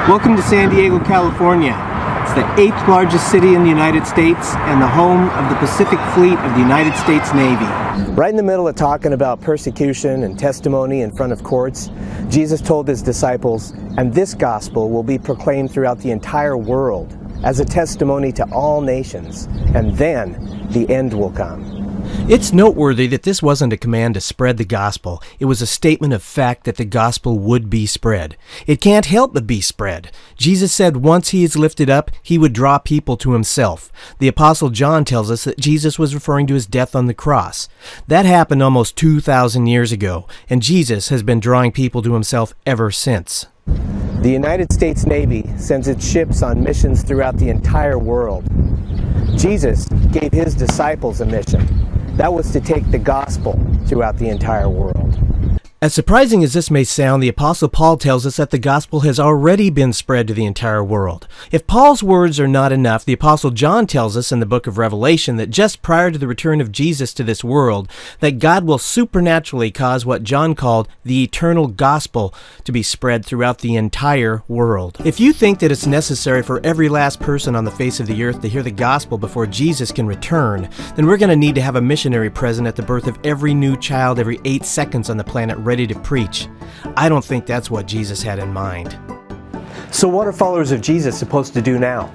Welcome to San Diego, California. It's the 8th largest city in the United States and the home of the Pacific Fleet of the United States Navy. Right in the middle of talking about persecution and testimony in front of courts, Jesus told his disciples, "And this gospel will be proclaimed throughout the entire world as a testimony to all nations, and then the end will come." It's noteworthy that this wasn't a command to spread the gospel. It was a statement of fact that the gospel would be spread. It can't help but be spread. Jesus said once he is lifted up, he would draw people to himself. The Apostle John tells us that Jesus was referring to his death on the cross. That happened almost 2,000 years ago, and Jesus has been drawing people to himself ever since. The United States Navy sends its ships on missions throughout the entire world. Jesus gave his disciples a mission. That was to take the gospel throughout the entire world. As surprising as this may sound, the Apostle Paul tells us that the gospel has already been spread to the entire world. If Paul's words are not enough, the Apostle John tells us in the book of Revelation that just prior to the return of Jesus to this world, that God will supernaturally cause what John called the eternal gospel to be spread throughout the entire world. If you think that it's necessary for every last person on the face of the earth to hear the gospel before Jesus can return, then we're going to need to have a missionary present at the birth of every new child every 8 seconds on the planet ready to preach. I don't think that's what Jesus had in mind. So what are followers of Jesus supposed to do now?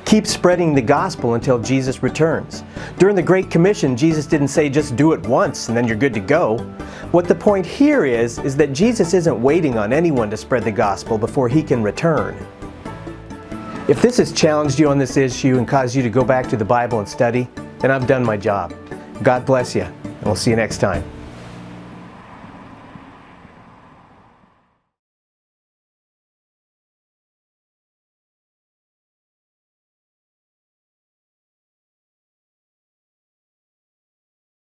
Keep spreading the gospel until Jesus returns. During the Great Commission, Jesus didn't say just do it once and then you're good to go. What the point here is that Jesus isn't waiting on anyone to spread the gospel before he can return. If this has challenged you on this issue and caused you to go back to the Bible and study, then I've done my job. God bless you, and we'll see you next time.